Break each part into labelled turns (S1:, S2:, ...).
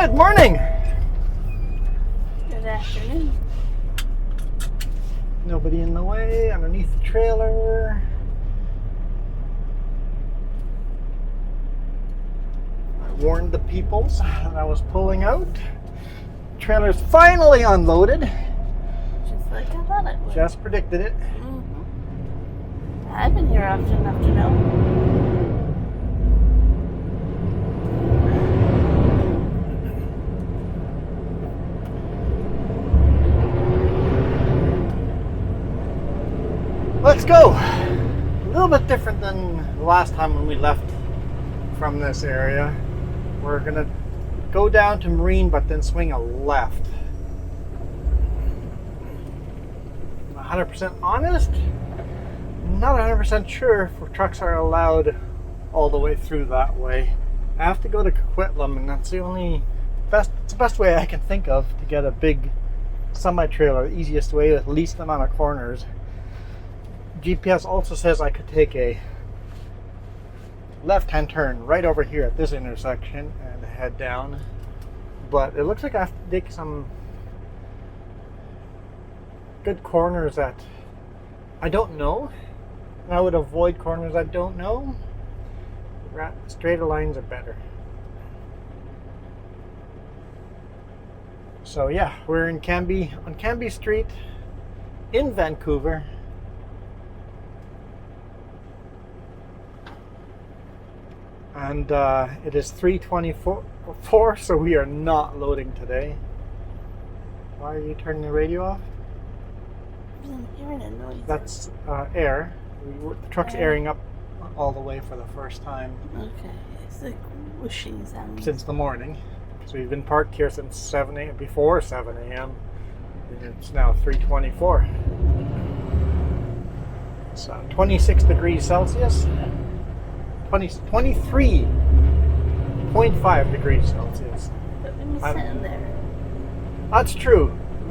S1: Good morning.
S2: Good afternoon.
S1: Nobody in the way, underneath the trailer. I warned the peoples that I was pulling out. Trailer's finally unloaded.
S2: Just like I thought it would.
S1: Just predicted it.
S2: I've been here often enough to know.
S1: Let's go. A little bit different than the last time when we left from this area. We're gonna go down to Marine, but then swing a left. 100% honest, not 100% sure if trucks are allowed all the way through that way. I have to go to Coquitlam, and that's the best way I can think of to get a big semi-trailer, the easiest way with least amount of corners. GPS also says I could take a left-hand turn right over here at this intersection and head down, but it looks like I have to take some good corners that I don't know, and I would avoid corners I don't know. Straighter lines are better. So yeah, we're in Canby, on Canby Street in Vancouver. And it is 3:24, so we are not loading today. Why are you turning the radio off?
S2: I'm hearing a noise.
S1: That's air. The truck's airing up all the way for the first time.
S2: Okay, it's like whooshing sound.
S1: Since the morning. So we've been parked here since 7 a.m. before 7 a.m. And it's now 3:24. It's 26 degrees Celsius. 23.5 degrees Celsius.
S2: But when you sitting there.
S1: That's true.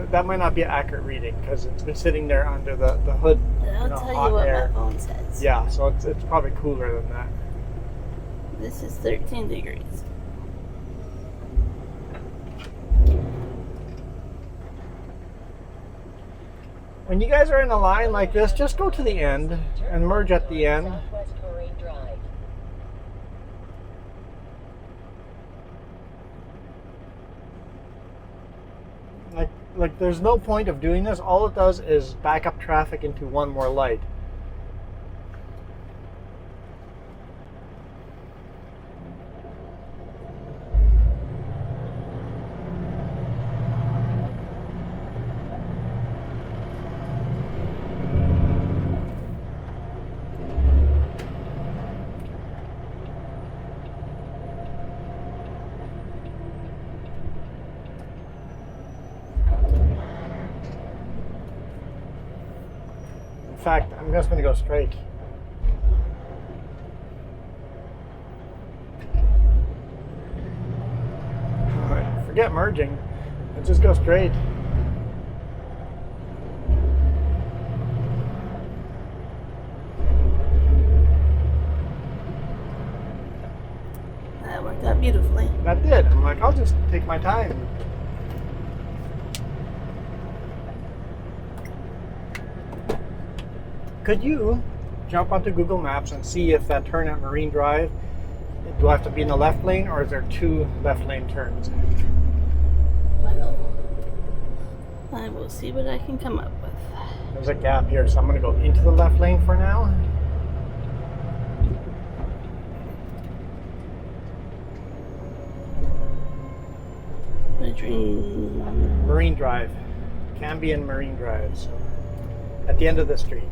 S1: That might not be an accurate reading because it's been sitting there under the hood.
S2: I'll tell you what
S1: air.
S2: my phone says.
S1: Yeah, so it's probably cooler than that.
S2: This is 13 degrees.
S1: When you guys are in a line like this, just go to the end and merge at the end. Like there's no point of doing this. All it does is back up traffic into one more light. In fact, I'm just going to go straight. Alright, forget merging. Let's just go straight.
S2: That worked out beautifully.
S1: That did. I'm like, I'll just take my time. Could you jump onto Google Maps and see if that turn at Marine Drive, do I have to be in the left lane or is there two left lane turns?
S2: I will see what I can come up with.
S1: There's a gap here, so I'm going to go into the left lane for now. Marine Drive. Canby and Marine Drive. So at the end of the street.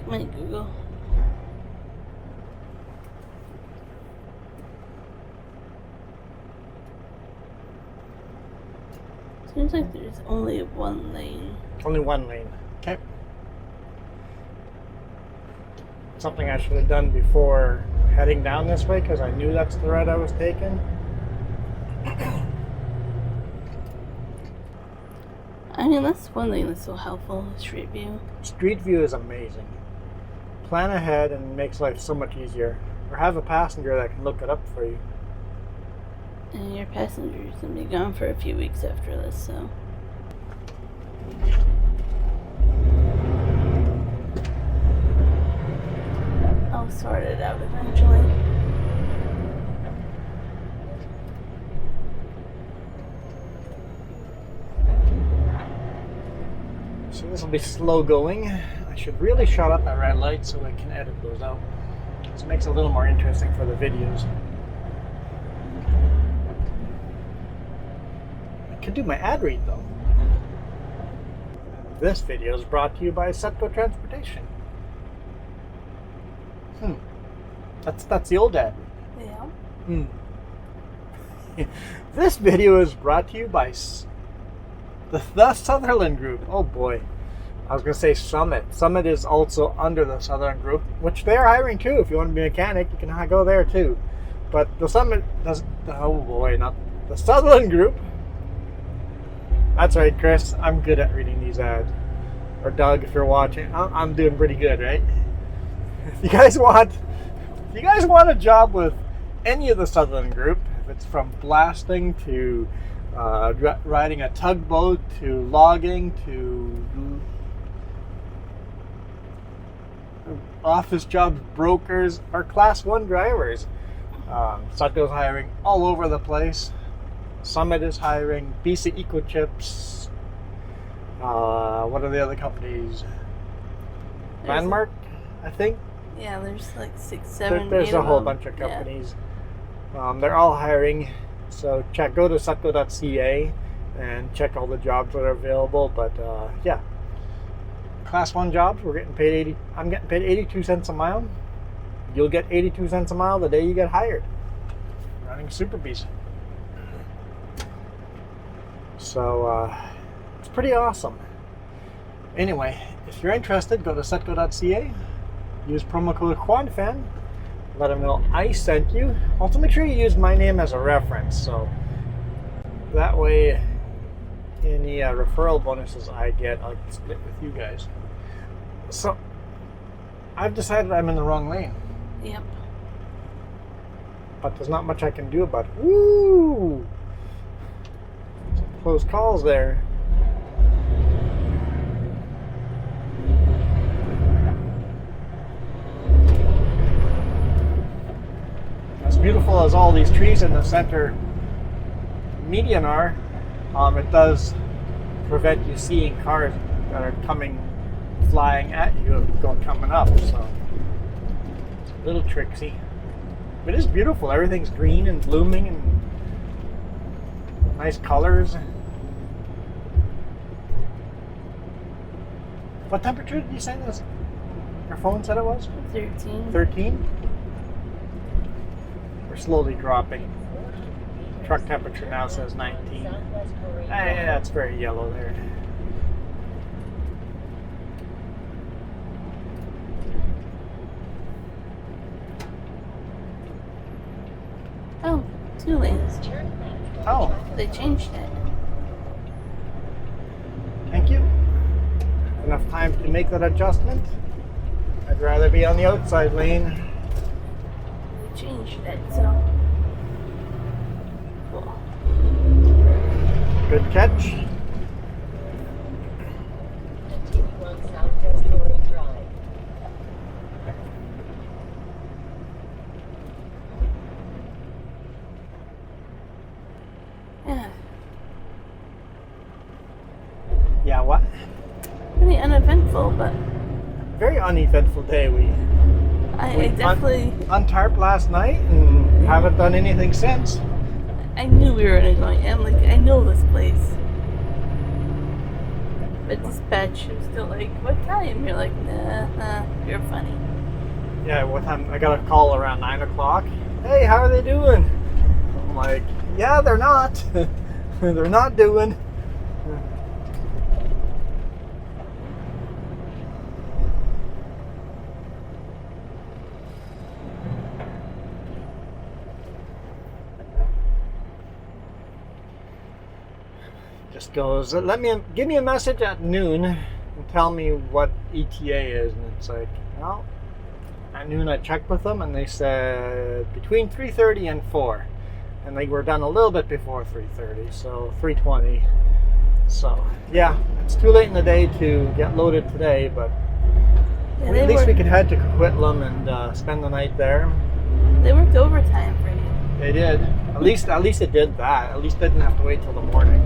S2: Come on, Google. Seems like there's only one lane.
S1: Only one lane. Okay. Something I should have done before heading down this way because I knew that's the route I was taking.
S2: I mean, that's one thing that's so helpful, Street View.
S1: Street View is amazing. Plan ahead and it makes life so much easier. Or have a passenger that can look it up for you.
S2: And your passenger's gonna be gone for a few weeks after this, so. I'll sort it out eventually.
S1: So this will be slow going. I should really shut up at red light so I can edit those out. This makes it a little more interesting for the videos. I could do my ad read though. This video is brought to you by Setco Transportation. That's the old ad read.
S2: Yeah.
S1: This video is brought to you by the Sutherland Group. Oh boy. I was going to say Summit. Summit is also under the Southern Group, which they're hiring too. If you want to be a mechanic, you can go there too. But the Summit does, oh boy, not the Sutherland Group. That's right, Chris. I'm good at reading these ads. Or Doug, if you're watching, I'm doing pretty good, right? If you guys want a job with any of the Sutherland Group, if it's from blasting to riding a tugboat to logging to office jobs, brokers, or class 1 drivers. Sutco's hiring all over the place. Summit is hiring. BC Ecochips. What are the other companies? Landmark, I think.
S2: Yeah, there's like 6, 7,
S1: There's
S2: 8
S1: a
S2: of
S1: whole
S2: them.
S1: bunch of companies. They're all hiring. So go to sutco.ca and check all the jobs that are available. But yeah, class 1 jobs, we're getting paid I'm getting paid 82 cents a mile. You'll get 82 cents a mile the day you get hired. Running Super Bees. So it's pretty awesome. Anyway, if you're interested, go to sutco.ca. Use promo code QuadFan. Let them know I sent you. Also, make sure you use my name as a reference, so that way any referral bonuses I get, I'll split with you guys. So I've decided I'm in the wrong lane,
S2: Yep.
S1: but there's not much I can do about it. Woo! Some close calls there. As beautiful as all these trees in the center median are, it does prevent you seeing cars that are flying at you coming up, so it's a little tricksy. But it is beautiful. Everything's green and blooming and nice colors. What temperature did you say this? Your phone said it was?
S2: 13.
S1: 13? We're slowly dropping. Truck temperature now says 19. Hey, that's very yellow there.
S2: Oh, 2 lanes.
S1: Oh,
S2: They changed it.
S1: thank you. Enough time to make that adjustment. I'd rather be on the outside lane.
S2: They changed it, so. Cool.
S1: Good catch.
S3: Continue on Southwest Lorraine Drive.
S2: Yeah.
S1: Yeah, what?
S2: Pretty uneventful, but
S1: Very uneventful day. We
S2: I definitely.
S1: untarped last night and haven't done anything since.
S2: I knew we were gonna go. I'm like, I know this place. But dispatch was still like, what time? You're like, nah, you're funny.
S1: Yeah, what time? I got a call around 9 o'clock. Hey, how are they doing? I'm like, yeah, they're not. They're not doing. Just goes, give me a message at noon and tell me what ETA is, and it's like, well, at noon I checked with them and they said between 3:30 and 4. And they were done a little bit before 3:30, so 3:20. So yeah, it's too late in the day to get loaded today, but
S2: Yeah,
S1: at least we could head to Coquitlam and spend the night there.
S2: They worked overtime for you.
S1: They did. At least it did that. At least didn't have to wait till the morning.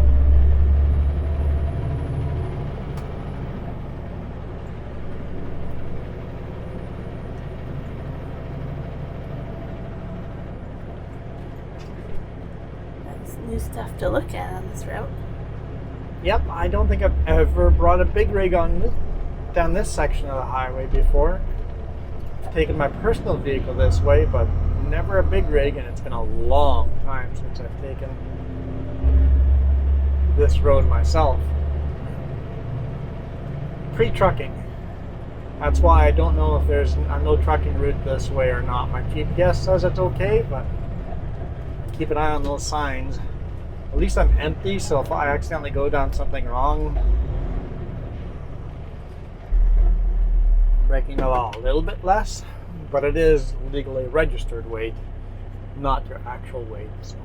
S2: That's new stuff to look at on this route.
S1: Yep, I don't think I've ever brought a big rig down this section of the highway before. I've taken my personal vehicle this way, but never a big rig, and it's been a long time since I've taken this road myself. Pre-trucking. That's why I don't know if there's a no trucking route this way or not. My GPS says it's okay, but keep an eye on those signs. At least I'm empty, so if I accidentally go down something wrong, I'm breaking the law a little bit less, but it is legally registered weight, not your actual weight. So.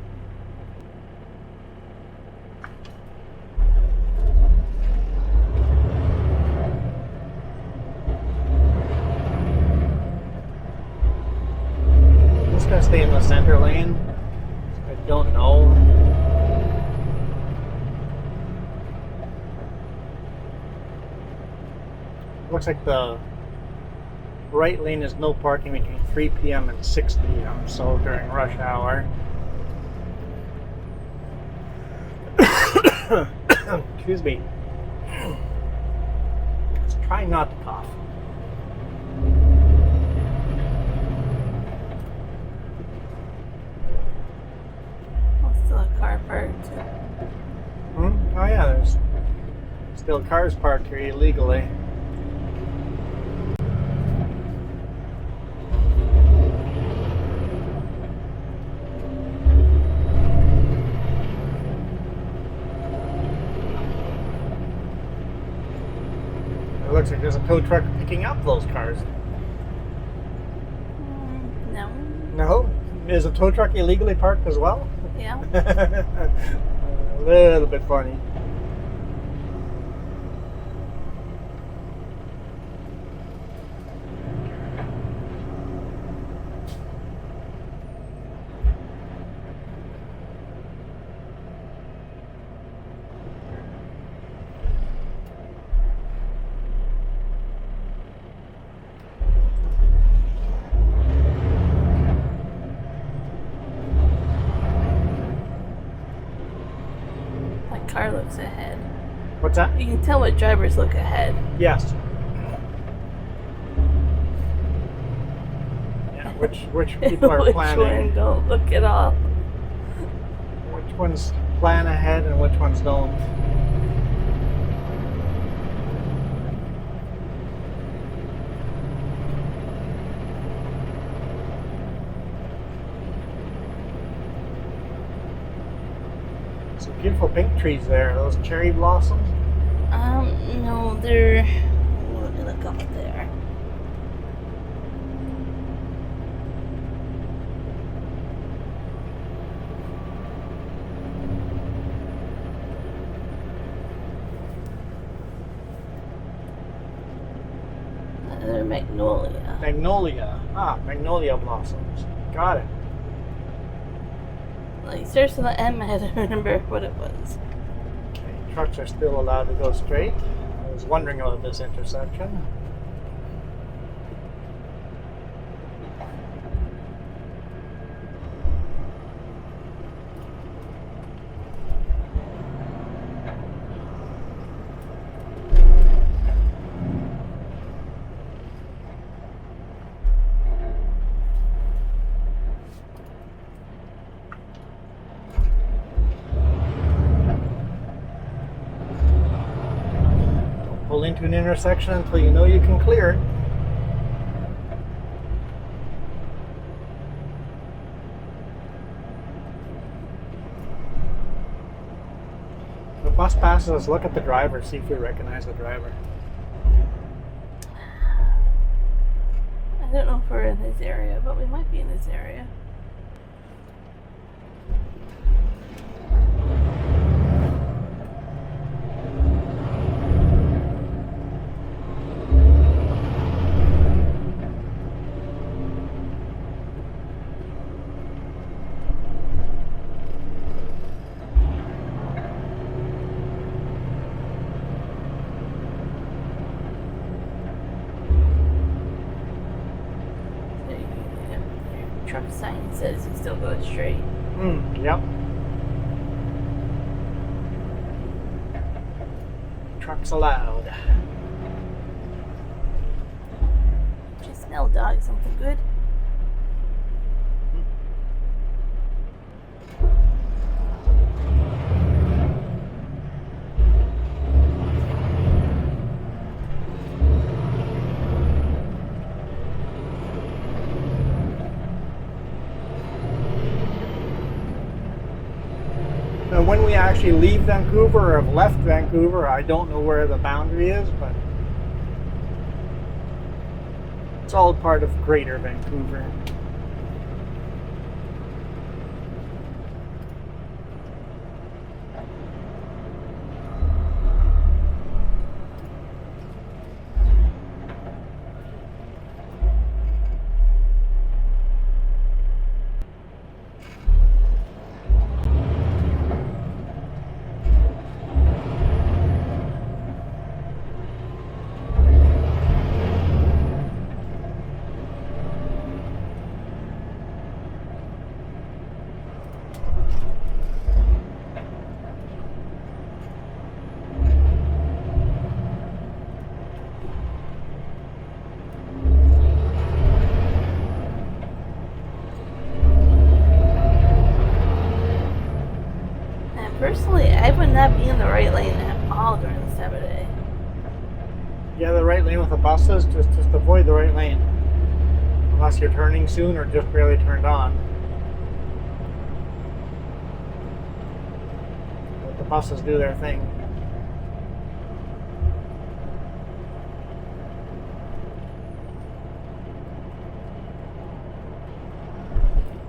S1: I'm just gonna stay in the center lane. I don't know. Looks like the right lane is no parking between 3 p.m. and 6 p.m. So during rush hour. Excuse me. Let's try not to cough.
S2: Still a car parked.
S1: Oh yeah, there's still cars parked here illegally. It looks like there's a tow truck picking up those cars.
S2: No.
S1: No? Is a tow truck illegally parked as well?
S2: Yeah.
S1: A little bit funny.
S2: Car looks ahead.
S1: What's that?
S2: You can tell what drivers look ahead.
S1: Yes. Yeah, which people are
S2: Which
S1: planning.
S2: one don't look at all.
S1: Which ones plan ahead and which ones don't. Some beautiful pink trees there. Those cherry blossoms.
S2: No, they're. Let me look up there. They're magnolia.
S1: Magnolia. Ah, magnolia blossoms. Got it.
S2: Like, starts with the M, I had to remember what it was.
S1: Okay, trucks are still allowed to go straight. I was wondering about this intersection. Pull into an intersection until you know you can clear it. The bus passes us, look at the driver, see if you recognize the driver.
S2: I don't know if we're in this area, but we might be in this area. Truck sign says it still goes straight.
S1: Yep. Trucks allowed.
S2: Just smell dog something good.
S1: When we actually leave Vancouver or have left Vancouver, I don't know where the boundary is, but it's all part of Greater Vancouver.
S2: Personally, I would not be in the right lane at all during the Saturday.
S1: Yeah, the right lane with the buses, just avoid the right lane. Unless you're turning soon or just barely turned on. Let the buses do their thing.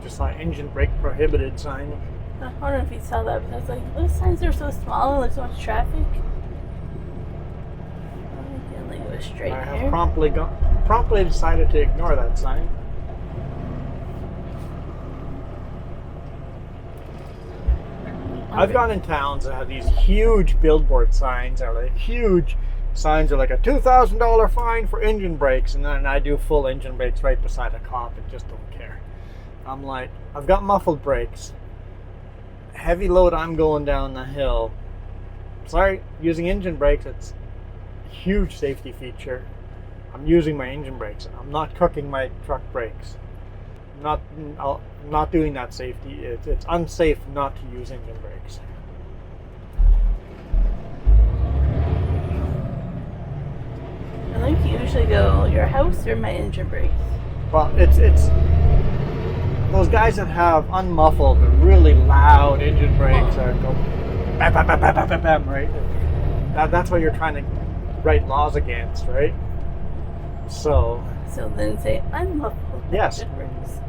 S1: Just saw engine brake prohibited sign.
S2: I wonder if you saw that, but I was like, those signs are so small and there's so much traffic. I can like go straight
S1: I have
S2: here.
S1: promptly decided to ignore that sign. I've gone in towns that have these huge billboard signs, or like huge signs are like a $2,000 fine for engine brakes, and then I do full engine brakes right beside a cop and just don't care. I'm like, I've got muffled brakes. Heavy load, I'm going down the hill. Sorry, using engine brakes, it's a huge safety feature. I'm using my engine brakes. I'm not cooking my truck brakes. I'm not doing that safety. It's unsafe not to use engine brakes.
S2: I think you usually go your house or my engine brakes.
S1: Well, it's those guys that have unmuffled but really loud engine brakes that go bam, bam, bam, bam, bam, bam, bam, right? That's what you're trying to write laws against, right? So
S2: then say unmuffled
S1: yes,
S2: engine brakes.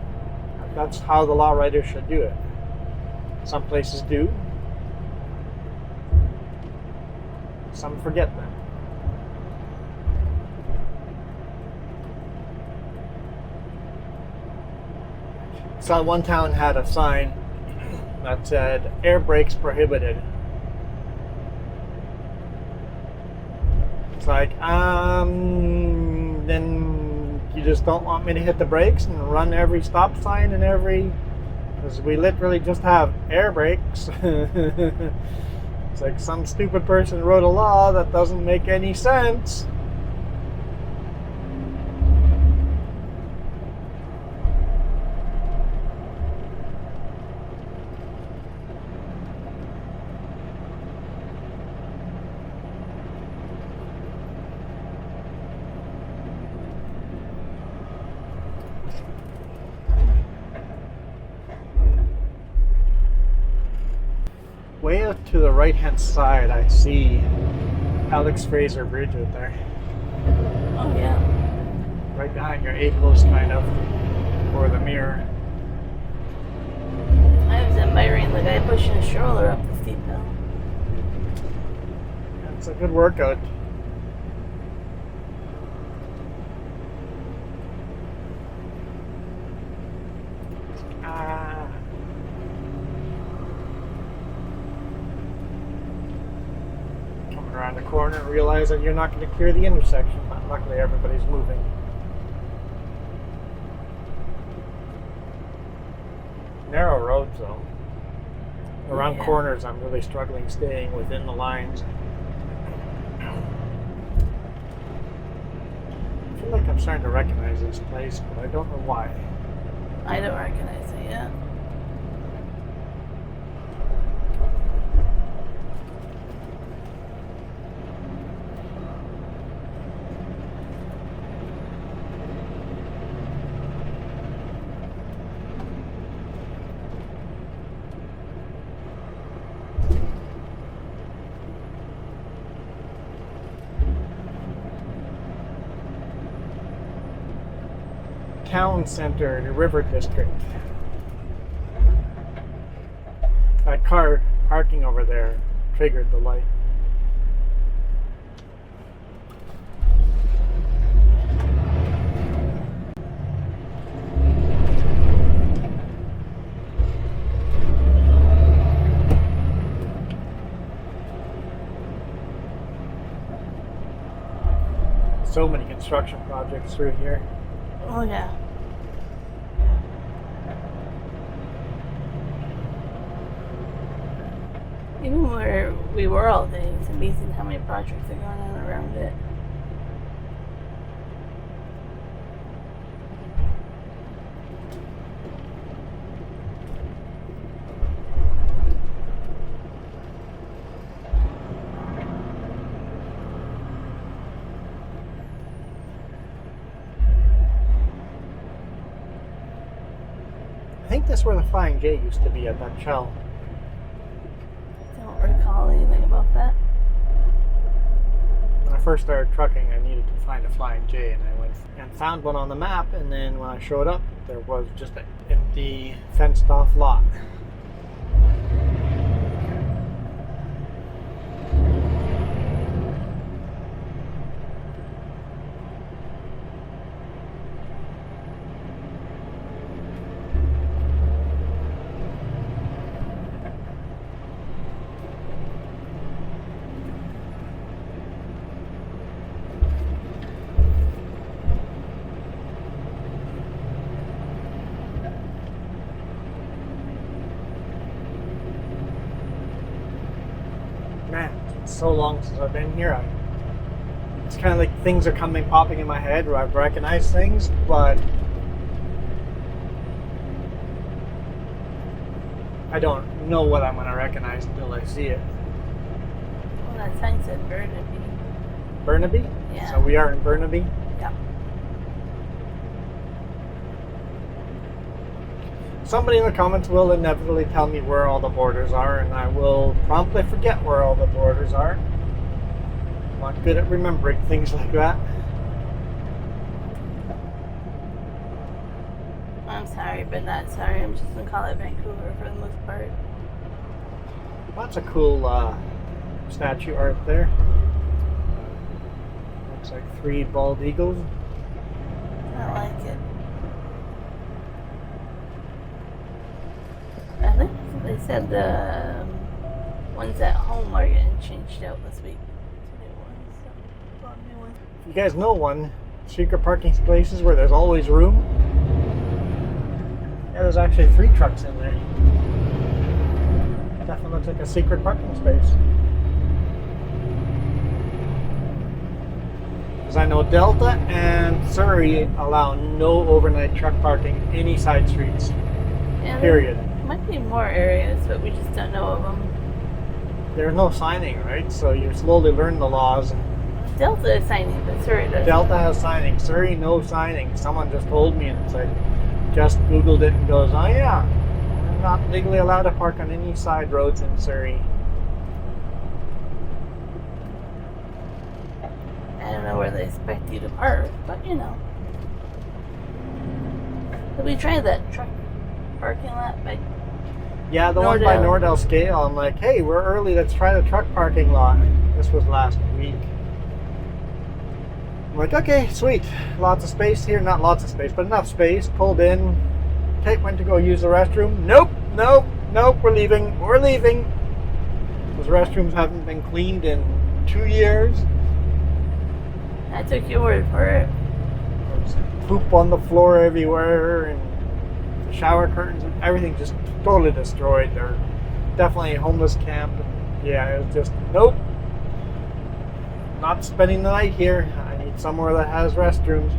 S1: that's how the law writers should do it. Some places do. Some forget them. So one town had a sign that said air brakes prohibited. It's like, then you just don't want me to hit the brakes and run every stop sign and because we literally just have air brakes. It's like some stupid person wrote a law that doesn't make any sense. Way out to the right hand side, I see Alex Fraser Bridge out there.
S2: Oh yeah.
S1: right behind your A post, kind of, or the mirror.
S2: I was admiring the guy pushing a stroller up the steep hill.
S1: It's a good workout. Coming around the corner and realize that you're not going to clear the intersection, but luckily everybody's moving. Narrow roads though. Around corners I'm really struggling staying within the lines. I feel like I'm starting to recognize this place, but I don't know why.
S2: I don't recognize it yet.
S1: Town center, the river district. That car parking over there triggered the light. So many construction projects through here.
S2: Oh yeah. Even where we were all day, it's amazing how many projects are going on around it.
S1: I think that's where the Flying J used to be at that shell.
S2: Don't recall anything about that.
S1: When I first started trucking, I needed to find a Flying J, and I went and found one on the map, and then when I showed up, there was just an empty, fenced-off lot. Man, it's so long since I've been here. It's kind of like things are popping in my head where I've recognized things, but I don't know what I'm going to recognize until I see it.
S2: Well, that sign said Burnaby.
S1: Burnaby?
S2: Yeah.
S1: So we are in Burnaby?
S2: Yep.
S1: Somebody in the comments will inevitably tell me where all the borders are, and I will promptly forget where all the borders are. I'm not good at remembering things like that.
S2: I'm sorry, but not sorry. I'm just going to call it Vancouver for the most part.
S1: Lots of cool statue art there. Looks like 3 bald eagles.
S2: I like it. I think they said the ones at home are getting changed out this week.
S1: If you guys know one, secret parking places where there's always room. Yeah, there's actually 3 trucks in there. Definitely looks like a secret parking space. Because I know Delta and Surrey allow no overnight truck parking any side streets.
S2: Yeah,
S1: Period.
S2: There might be more areas, but we just don't know of them.
S1: There's no signing, right? So you slowly learn the laws.
S2: Delta is signing, but Surrey doesn't.
S1: Delta has signing. Surrey, no signing. Someone just told me, and it's like, just Googled it and goes, oh yeah, I'm not legally allowed to park on any side roads in Surrey.
S2: I don't know where they expect you to park, but you know. Did we try that truck parking lot by
S1: Yeah, the one by
S2: Nordell.
S1: Nordell Scale. I'm like, hey, we're early. Let's try the truck parking lot. This was last week. I'm like, okay, sweet. Lots of space here. Not lots of space, but enough space. Pulled in. Kate went to go use the restroom. Nope. We're leaving. Those restrooms haven't been cleaned in 2 years.
S2: I took your word for it.
S1: There's poop on the floor everywhere, and the shower curtains and everything just totally destroyed. They're definitely a homeless camp. And yeah, it was just nope. Not spending the night here. I need somewhere that has restrooms.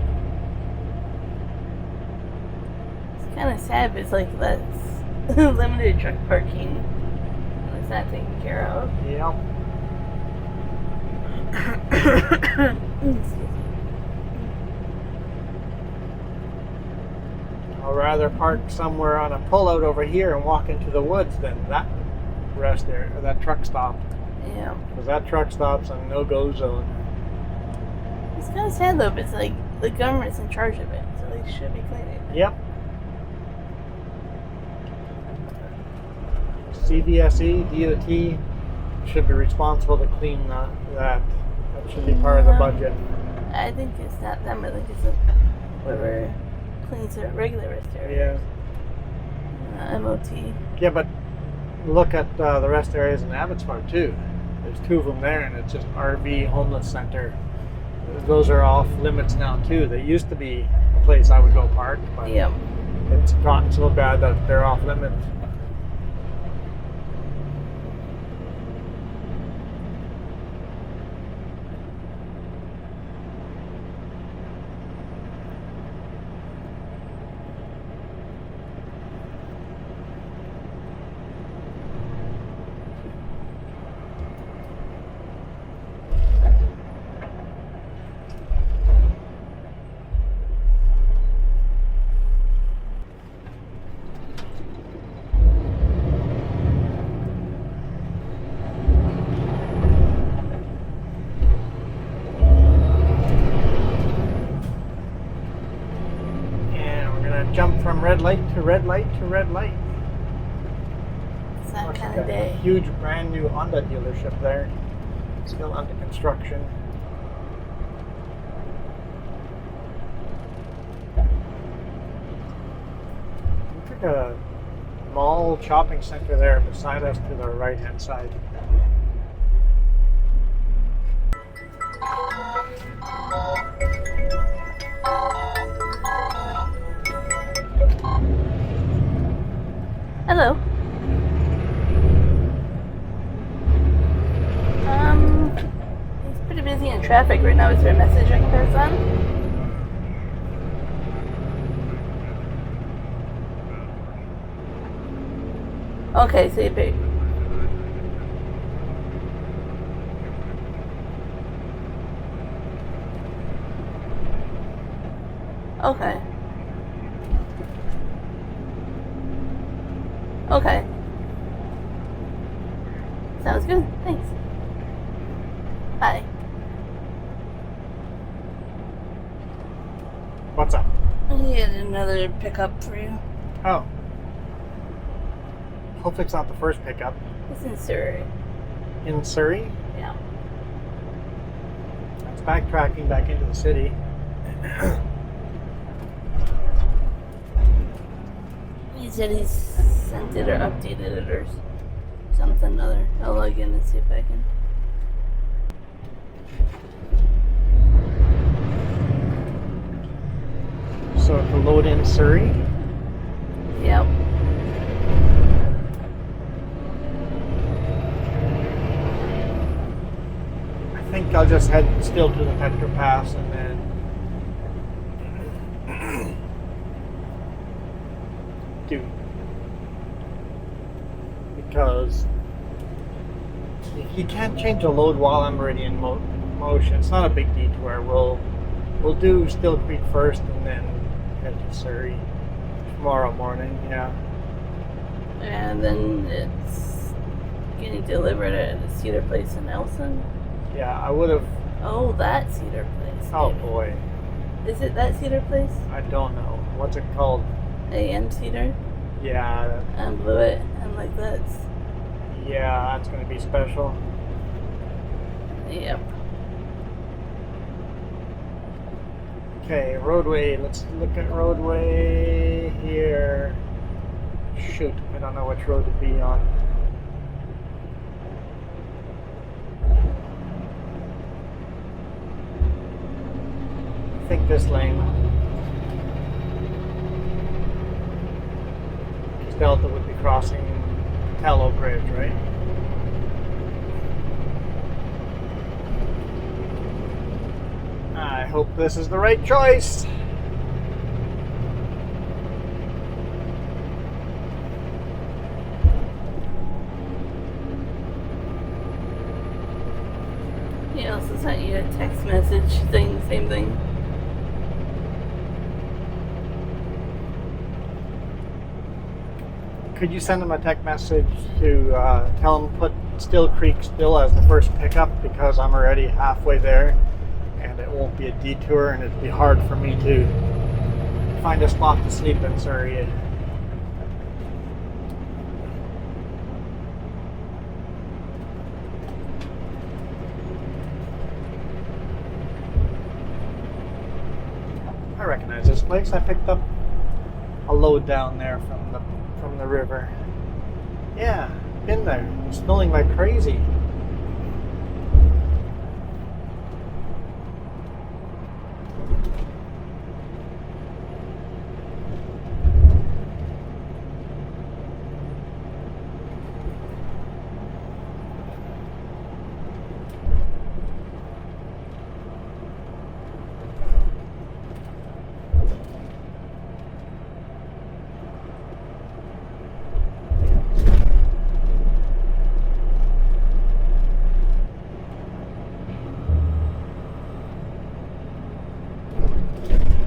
S2: It's kind of sad, but it's like that's limited truck parking. It's not taken care of.
S1: Yep. I'd rather park somewhere on a pullout over here and walk into the woods than that rest area, or that truck stop.
S2: Yeah.
S1: Because that truck stop's a no-go zone.
S2: It's kind of sad though, but it's like the government's in charge of it, so they should be cleaning it.
S1: Yep. CVSE, DOT should be responsible to clean that. That should be part of the budget.
S2: I think it's not them. I think it's whoever cleans the regular rest area.
S1: Yeah.
S2: MOT.
S1: Yeah, but look at the rest areas in Abbotsford too. There's 2 of them there, and it's just RV homeless center. Those are off limits now too. They used to be a place I would go park, but
S2: Yep.
S1: it's gotten so bad that they're off limits. Jump from red light to red light to red light.
S2: It's that
S1: Looks
S2: kind
S1: like
S2: of
S1: a
S2: day.
S1: huge brand new Honda dealership there. Still under construction. Looks like a mall shopping center there beside us to the right hand side.
S2: Hello. He's pretty busy in traffic right now. Is there a message I can pass on? Okay, so you pick. Okay. Okay. Sounds good. Thanks. Bye.
S1: What's up?
S2: He had another pickup for you.
S1: Oh. Hopefully it's not the first pickup.
S2: It's in Surrey.
S1: In Surrey?
S2: Yeah.
S1: It's backtracking back into the city.
S2: He said he's sent it or updated it or something other. I'll log in and see if I can.
S1: So to load in Surrey.
S2: Yep.
S1: I think I'll just head still to the Petra Pass and then do, because you can't change the load while I'm already in motion. It's not a big detour. We'll do Still Creek first and then head to Surrey tomorrow morning. Yeah.
S2: And then it's getting delivered at a cedar place in Nelson.
S1: Yeah, I would have.
S2: Oh, that cedar place.
S1: Oh
S2: maybe.
S1: boy,
S2: Is it that cedar place?
S1: I don't know. What's it called?
S2: AM cedar
S1: Yeah,
S2: and blew it, and like that's
S1: yeah, that's gonna be special.
S2: yep.
S1: Okay, roadway. Let's look at roadway here. Shoot, I don't know which road to be on. I think this lane. Because Delta would be crossing Tallow Bridge, right? I hope this is the right choice.
S2: He also sent you a text message saying the same thing.
S1: Could you send him a text message to tell him put Still Creek still as the first pickup, because I'm already halfway there and it won't be a detour and it'd be hard for me to find a spot to sleep in Surrey. I recognize this place. I picked up a load down there from the river. Yeah, been there. It's snowing like crazy.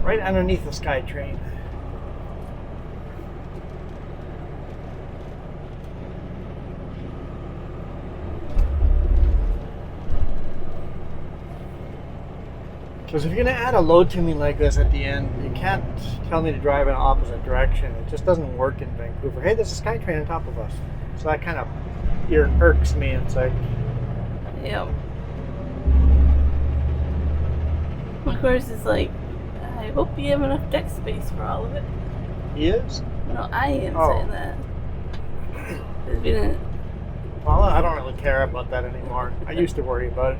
S1: Right underneath the SkyTrain. Because if you're going to add a load to me like this at the end, you can't tell me to drive in opposite direction. It just doesn't work in Vancouver. Hey, there's a SkyTrain on top of us. So that kind of irks me. It's like,
S2: Yep. Of course, it's like, I hope you have enough deck space for all of it.
S1: he is?
S2: No, I am
S1: Oh.
S2: saying that. It's been
S1: Well, I don't really care about that anymore. I used to worry about it.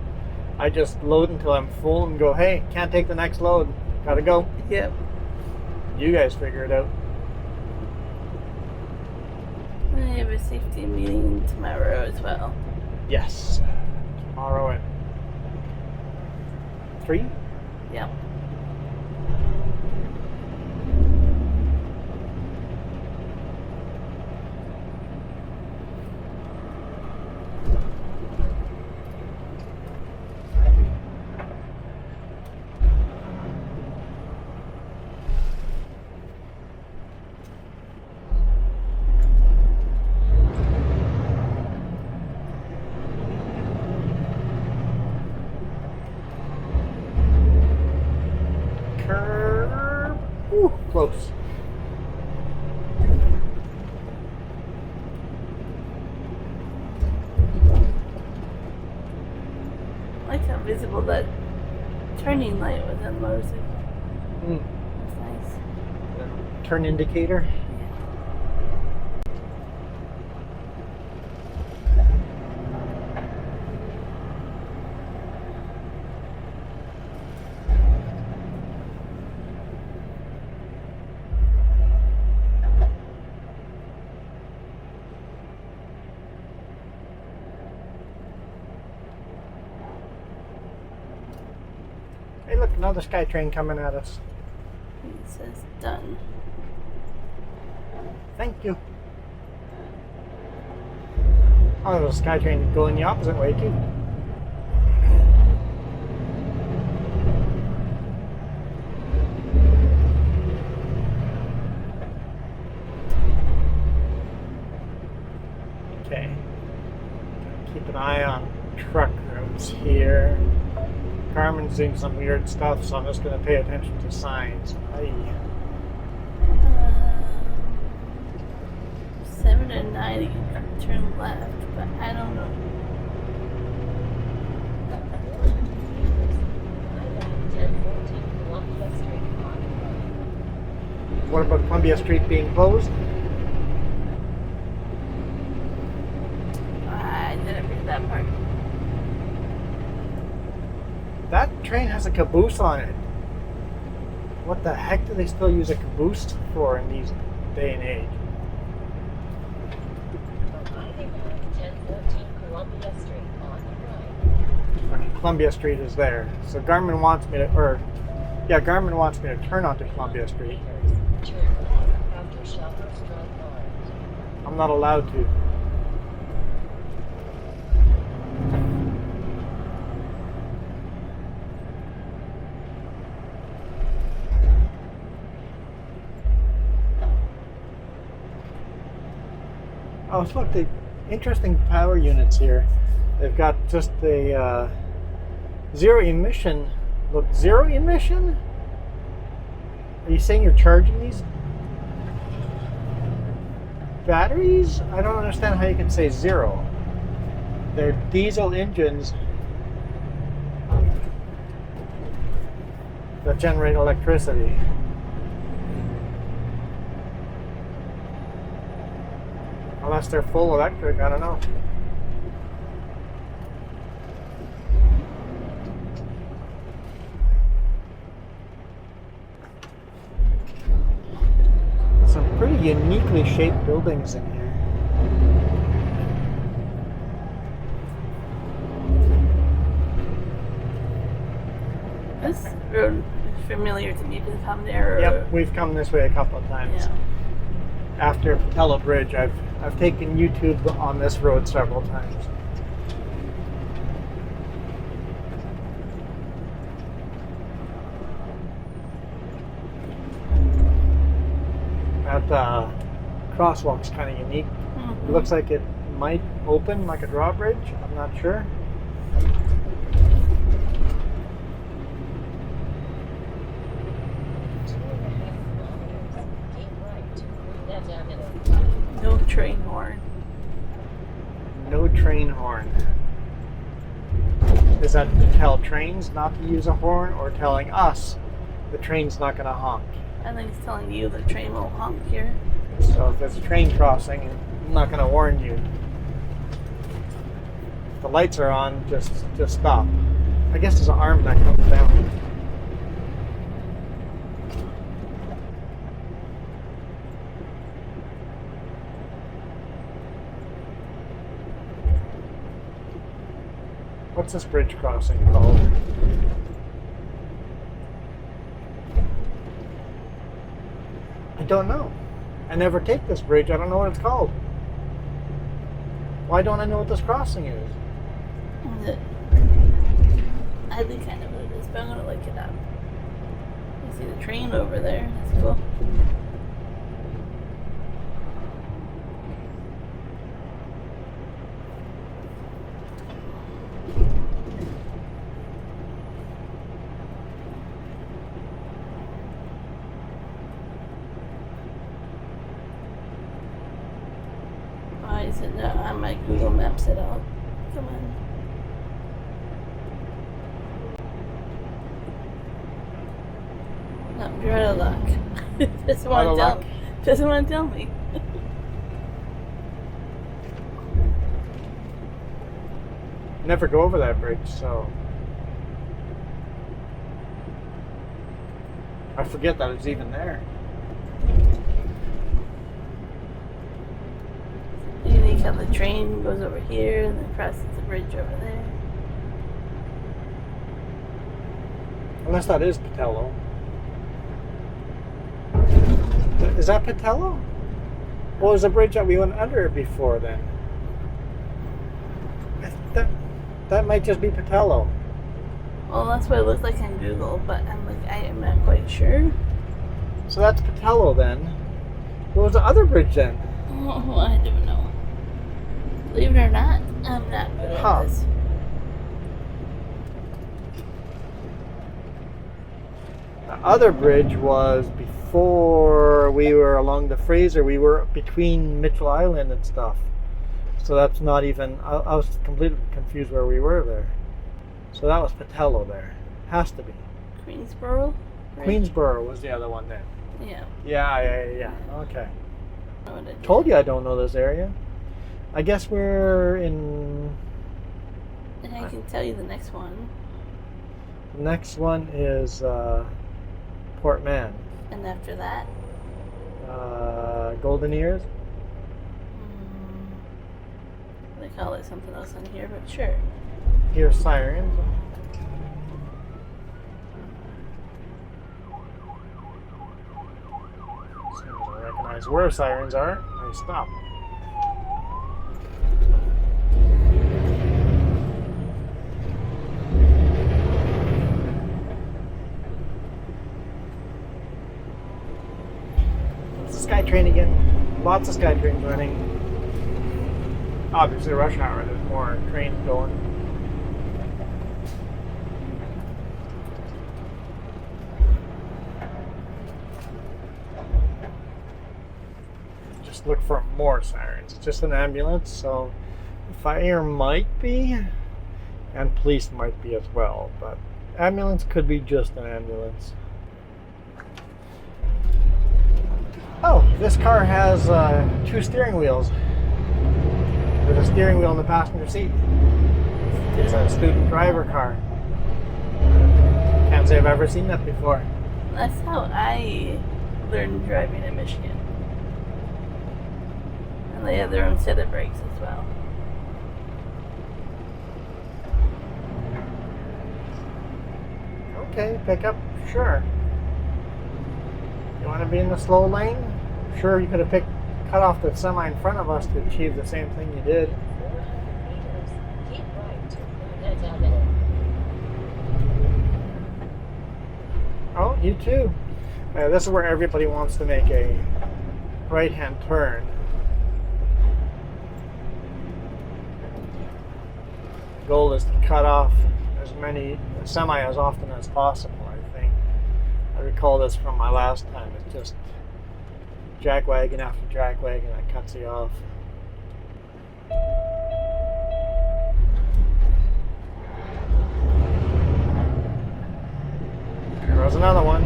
S1: I just load until I'm full and go, hey, can't take the next load. Gotta go.
S2: yep.
S1: You guys figure it out.
S2: I have a safety meeting tomorrow as well.
S1: Yes. Tomorrow at 3?
S2: Yep.
S1: Curb. Ooh, close.
S2: I like how visible that turning light was on the motorcycle.
S1: Mm.
S2: That's nice.
S1: Turn indicator. Hey, look, another SkyTrain coming at us.
S2: It says done.
S1: Thank you. Oh, there's a SkyTrain going the opposite way, too. Okay. Keep an eye on truck routes here. Carmen's doing some weird stuff, so I'm just going to pay attention to signs. Aye.
S2: 7 and 9, you can turn left, but I don't know.
S1: What about Columbia Street being closed?
S2: I didn't read that part.
S1: That train has a caboose on it. What the heck do they still use a caboose for in these day and age? Okay, Columbia Street is there. So Garmin wants me to, Garmin wants me to turn onto Columbia Street. I'm not allowed to. Oh, look, the interesting power units here. They've got just the zero emission. Look, zero emission? Are you saying you're charging these batteries? I don't understand how you can say zero. They're diesel engines that generate electricity. Unless they're full electric, I don't know. Some pretty uniquely shaped buildings in here.
S2: This road is familiar to me because I'm there.
S1: Yep, we've come this way a couple of times.
S2: Yeah.
S1: After Patello Bridge, I've taken YouTube on this road several times. That crosswalk's kind of unique.
S2: Mm-hmm.
S1: It looks like it might open like a drawbridge. I'm not sure.
S2: No train horn.
S1: No train horn. Is that to tell trains not to use a horn, or telling us the train's not going to honk?
S2: I think it's telling you the train won't honk here.
S1: So if there's a train crossing, I'm not going to warn you. If the lights are on, just stop. I guess there's an arm that comes down. What's this bridge crossing called? I don't know. I never take this bridge. I don't know what it's called. Why don't I know what this crossing is?
S2: I think I know what it is, but I'm gonna look it up. You see the train over there. That's cool. Why is it not on my Google Maps at all? Come on. No, you're out of luck. Doesn't
S1: Out of
S2: want
S1: luck?
S2: to tell. Doesn't want to tell me.
S1: Never go over that bridge, so I forget that it's even there.
S2: Unique how the train goes over here and then crosses the bridge over there.
S1: Unless that is Patello. Is that Patello? What was the bridge that we went under before then? That might just be Patello.
S2: Well, that's what it looks like on Google, but I'm like, I am not quite sure.
S1: So that's Patello then. What was the other bridge then?
S2: Oh, I don't know. Believe it or not, I'm not good at this.
S1: The other bridge was before we were along the Fraser. We were between Mitchell Island and stuff. So that's not even, I was completely confused where we were there. So that was Patello there. Has to be.
S2: Queensboro? Right?
S1: Queensboro was the other one then.
S2: Yeah.
S1: Yeah. Okay.
S2: I know what I did.
S1: Told you I don't know this area. I guess we're in...
S2: And I can tell you the next one.
S1: The next one is Port Mann.
S2: And after that?
S1: Golden Ears.
S2: They call it something else on here, but sure.
S1: Here's Sirens. As soon as I recognize where Sirens are, I stop. It's the SkyTrain again. Lots of SkyTrains running. Obviously, rush hour, there's more trains going. Just look for more sirens. It's just an ambulance, so fire might be, and police might be as well, but ambulance could be just an ambulance. Oh, this car has 2 steering wheels. There's a steering wheel in the passenger seat. It's a student driver car. Can't say I've ever seen that before.
S2: That's how I learned driving in Michigan. And they have their own set of brakes as well.
S1: Okay, pickup, sure. You want to be in the slow lane? Sure, you could have cut off the semi in front of us to achieve the same thing you did.
S3: 400 meters. Keep right to Burnett Avenue.
S1: Oh, you too. This is where everybody wants to make a right-hand turn. The goal is to cut off as many semi as often as possible, I think. I recall this from my last time. It's just jackwagon after jackwagon that cuts you off. There goes another one.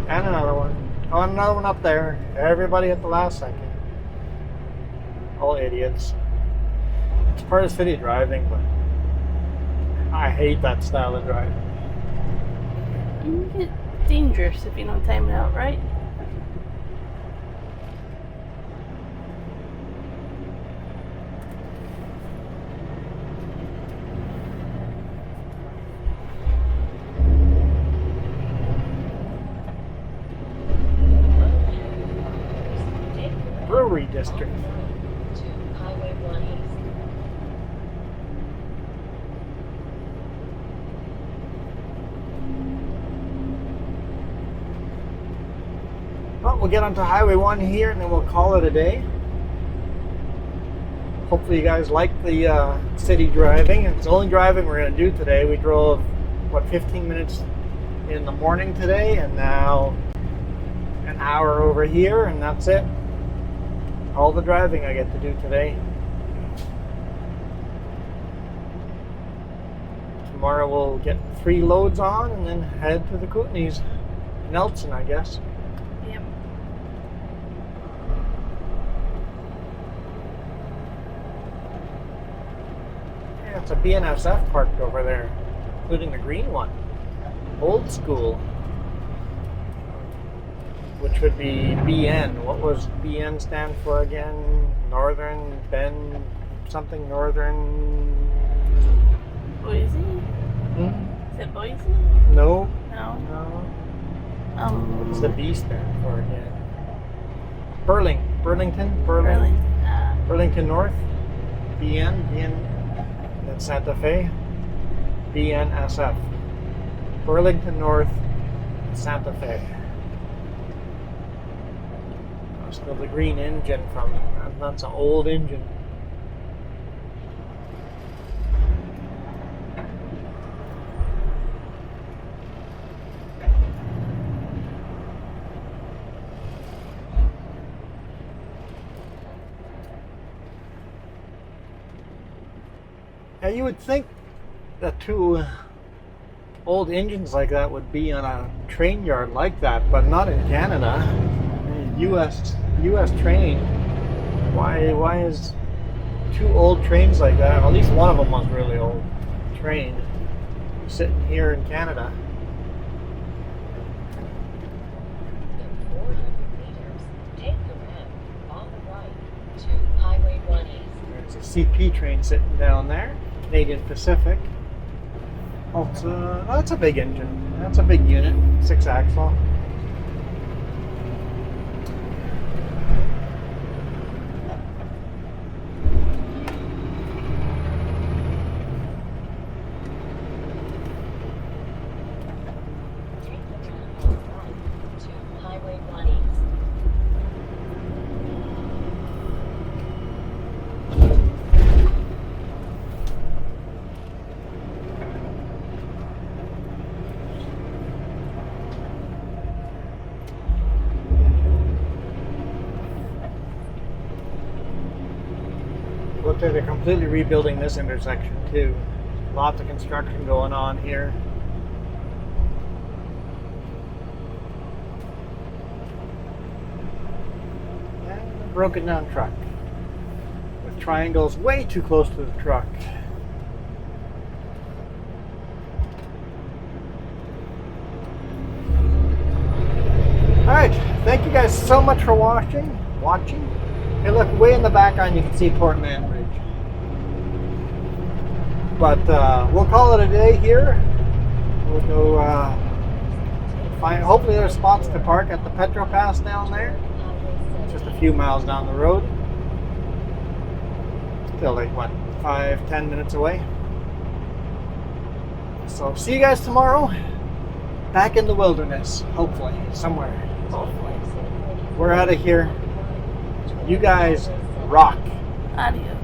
S1: And another one. Oh, and another one up there. Everybody at the last second. All idiots. It's part of city driving, but I hate that style of driving.
S2: You get dangerous if you don't time it out right.
S1: Brewery district.
S3: To Highway 1 East.
S1: Well, we'll get onto Highway 1 here and then we'll call it a day. Hopefully you guys like the city driving. It's the only driving we're going to do today. We drove, 15 minutes in the morning today, and now an hour over here, and that's it. All the driving I get to do today. Tomorrow we'll get 3 loads on and then head to the Kootenays. Nelson, I guess.
S2: Yep.
S1: Yeah, it's a BNSF parked over there, including the green one. Old school. Which would be BN. What was BN stand for again? Northern Ben something Northern.
S2: Boise?
S1: Hmm?
S2: Is it Boise?
S1: No.
S2: No.
S1: No.
S2: Um.
S1: What's the B stand for again? Burlington.
S2: Burlington.
S1: Burlington North. BN. Then Santa Fe. BNSF. Burlington North. Santa Fe. Still the green engine from that's an old engine. Now you would think that two old engines like that would be on a train yard like that, but not in Canada. U.S. train. Why is two old trains like that? At least one of them was really old train sitting here in Canada.
S3: In 400 meters, take the ramp on the right to Highway 1 East.
S1: There's a CP train sitting down there, Canadian Pacific. Oh, that's a big engine. That's a big unit, 6-axle.
S3: Take the ramp on the right to Highway 1 East.
S1: Looks like they're completely rebuilding this intersection too. Lots of construction going on here. And a broken down truck with triangles way too close to the truck. Alright, thank you guys so much for watching. Hey, look, way in the background you can see Port Mann Bridge. But we'll call it a day here. We'll go find, hopefully there's spots to park at the Petro Pass down there. Just a few miles down the road. Still like, what, 5-10 minutes away. So see you guys tomorrow. Back in the wilderness, hopefully, somewhere. We're out of here. You guys rock.
S2: Adios.